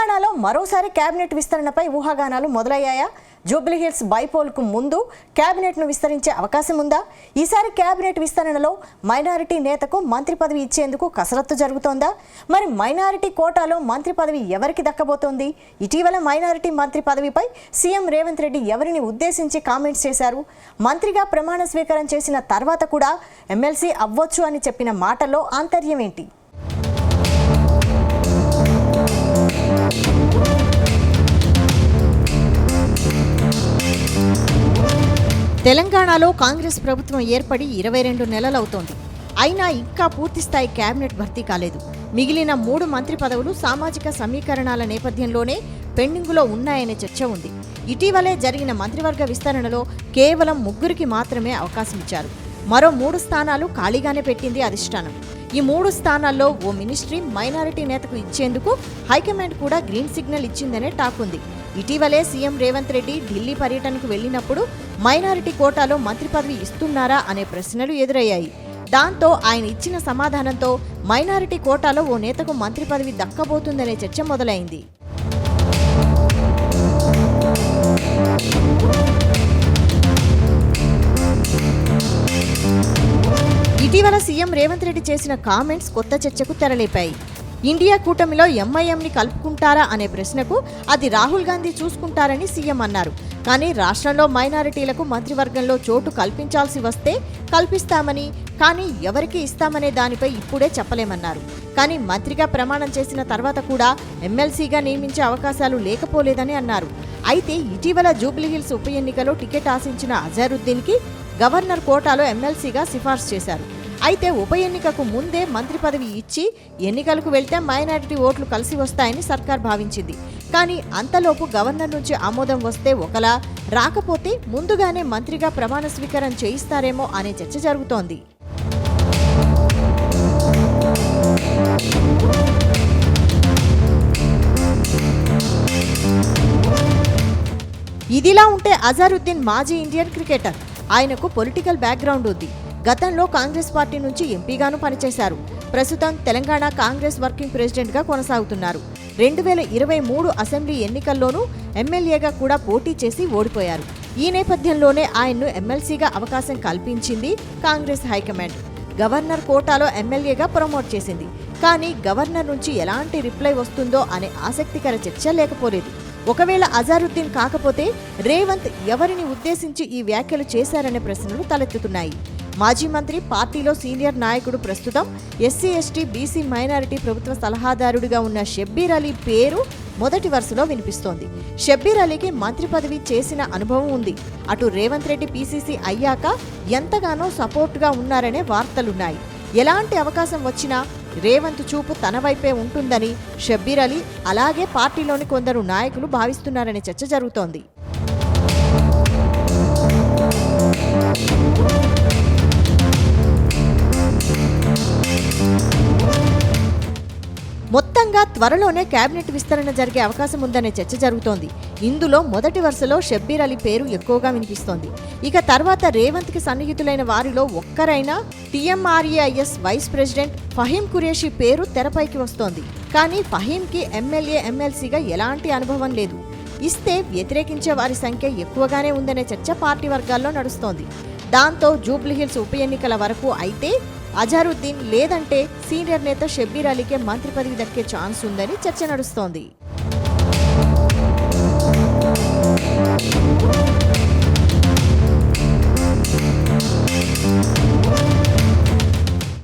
తెలంగాణలో మరోసారి కేబినెట్ విస్తరణపై ఊహాగానాలు మొదలయ్యాయా? జూబ్లీహిల్స్ బైపోల్కు ముందు కేబినెట్ను విస్తరించే అవకాశం ఉందా? ఈసారి కేబినెట్ విస్తరణలో మైనారిటీ నేతకు మంత్రి పదవి ఇచ్చేందుకు కసరత్తు జరుగుతోందా? మరి మైనారిటీ కోటాలో మంత్రి పదవి ఎవరికి దక్కబోతోంది? ఇటీవల మైనారిటీ మంత్రి పదవిపై సీఎం రేవంత్ రెడ్డి ఎవరిని ఉద్దేశించి కామెంట్స్ చేశారు? మంత్రిగా ప్రమాణ స్వీకారం చేసిన తర్వాత కూడా ఎమ్మెల్సీ అవ్వచ్చు అని చెప్పిన మాటల్లో ఆంతర్యం ఏంటి? తెలంగాణలో కాంగ్రెస్ ప్రభుత్వం ఏర్పడి 22 నెలలవుతోంది. అయినా ఇంకా పూర్తిస్థాయి కేబినెట్ భర్తీ కాలేదు. మిగిలిన 3 మంత్రి పదవులు సామాజిక సమీకరణాల నేపథ్యంలోనే పెండింగులో ఉన్నాయనే చర్చ ఉంది. ఇటీవలే జరిగిన మంత్రివర్గ విస్తరణలో కేవలం 3కి మాత్రమే అవకాశం ఇచ్చారు. మరో 3 స్థానాలు ఖాళీగానే పెట్టింది అధిష్టానం. ఈ 3 స్థానాల్లో ఓ మినిస్ట్రీ మైనారిటీ నేతకు ఇచ్చేందుకు హైకమాండ్ కూడా గ్రీన్ సిగ్నల్ ఇచ్చిందనే టాక్ ఉంది. ఇటీవలే సీఎం రేవంత్ రెడ్డి ఢిల్లీ పర్యటనకు వెళ్లినప్పుడు మైనారిటీ కోటాలో మంత్రి పదవి ఇస్తున్నారా అనే ప్రశ్నలు ఎదురయ్యాయి. దాంతో ఆయన ఇచ్చిన సమాధానంతో మైనారిటీ కోటాలో ఓ నేతకు మంత్రి పదవి దక్కబోతుందనే చర్చ మొదలైంది. ఇటీవల సీఎం రేవంత్ రెడ్డి చేసిన కామెంట్స్ కొత్త చర్చకు తెరలేపాయి. ఇండియా కూటమిలో ఎంఐఎంని కలుపుకుంటారా అనే ప్రశ్నకు అది రాహుల్ గాంధీ చూసుకుంటారని సీఎం అన్నారు. కానీ రాష్ట్రంలో మైనారిటీలకు మంత్రివర్గంలో చోటు కల్పించాల్సి వస్తే కల్పిస్తామని, కానీ ఎవరికి ఇస్తామనే దానిపై ఇప్పుడే చెప్పలేమన్నారు. కానీ మంత్రిగా ప్రమాణం చేసిన తర్వాత కూడా ఎమ్మెల్సీగా నియమించే అవకాశాలు లేకపోలేదని అన్నారు. అయితే ఇటీవల జూబ్లీహిల్స్ ఉప ఎన్నికలో టికెట్ ఆశించిన అజారుద్దీన్కి గవర్నర్ కోటాలో ఎమ్మెల్సీగా సిఫార్సు చేశారు. అయితే ఉప ఎన్నికకు ముందే మంత్రి పదవి ఇచ్చి ఎన్నికలకు వెళ్తే మైనారిటీ ఓట్లు కలిసి వస్తాయని సర్కార్ భావించింది. కానీ అంతలోపు గవర్నర్ నుంచి ఆమోదం వస్తే ఒకలా, రాకపోతే ముందుగానే మంత్రిగా ప్రమాణ స్వీకారం చేయిస్తారేమో అనే చర్చ జరుగుతోంది. ఇదిలా ఉంటే అజారుద్దీన్ మాజీ ఇండియన్ క్రికెటర్. ఆయనకు పొలిటికల్ బ్యాక్గ్రౌండ్ ఉంది. గతంలో కాంగ్రెస్ పార్టీ నుంచి ఎంపీగాను పనిచేశారు. ప్రస్తుతం తెలంగాణ కాంగ్రెస్ వర్కింగ్ ప్రెసిడెంట్గా కొనసాగుతున్నారు. 2023 అసెంబ్లీ ఎన్నికల్లోనూ ఎమ్మెల్యేగా కూడా పోటీ చేసి ఓడిపోయారు. ఈ నేపథ్యంలోనే ఆయన్ను ఎమ్మెల్సీగా అవకాశం కల్పించింది కాంగ్రెస్ హైకమాండ్. గవర్నర్ కోటాలో ఎమ్మెల్యేగా ప్రమోట్ చేసింది. కానీ గవర్నర్ నుంచి ఎలాంటి రిప్లై వస్తుందో అనే ఆసక్తికర చర్చ లేకపోలేదు. ఒకవేళ అజారుద్దీన్ కాకపోతే రేవంత్ ఎవరిని ఉద్దేశించి ఈ వ్యాఖ్యలు చేశారనే ప్రశ్నలు తలెత్తుతున్నాయి. మాజీ మంత్రి, పార్టీలో సీనియర్ నాయకుడు, ప్రస్తుతం ఎస్సీ ఎస్టీ బీసీ మైనారిటీ ప్రభుత్వ సలహాదారుడిగా ఉన్న షబ్బీర్ అలీ పేరు మొదటి వరుసలో వినిపిస్తోంది. షబ్బీర్ అలీకి మంత్రి పదవి చేసిన అనుభవం ఉంది. అటు రేవంత్ రెడ్డి పీసీసీ అయ్యాక ఎంతగానో సపోర్టుగా ఉన్నారనే వార్తలున్నాయి. ఎలాంటి అవకాశం వచ్చినా రేవంత్ చూపు తన వైపే ఉంటుందని షబ్బీర్ అలీ, అలాగే పార్టీలోని కొందరు నాయకులు భావిస్తున్నారనే చర్చ జరుగుతోంది. మొత్తంగా త్వరలోనే కేబినెట్ విస్తరణ జరిగే అవకాశం ఉందనే చర్చ జరుగుతోంది. ఇందులో మొదటి వరుసలో షబ్బీర్ అలీ పేరు ఎక్కువగా వినిపిస్తోంది. ఇక తర్వాత రేవంత్కి సన్నిహితులైన వారిలో ఒక్కరైనా టీఎంఆర్ఏఐఎస్ వైస్ ప్రెసిడెంట్ ఫహీం ఖురేషీ పేరు తెరపైకి వస్తోంది. కానీ ఫహీంకి ఎమ్మెల్యే, ఎమ్మెల్సీగా ఎలాంటి అనుభవం లేదు. ఇస్తే వ్యతిరేకించే వారి సంఖ్య ఎక్కువగానే ఉందనే చర్చ పార్టీ వర్గాల్లో నడుస్తోంది. దాంతో జూబ్లీహిల్స్ ఉప ఎన్నికల వరకు అయితే అజారుద్దీన్ లేదంటే సీనియర్ నేత షబ్బీర్ అలీకే మంత్రి పదవి దక్కే ఛాన్స్ ఉందని చర్చ నడుస్తోంది.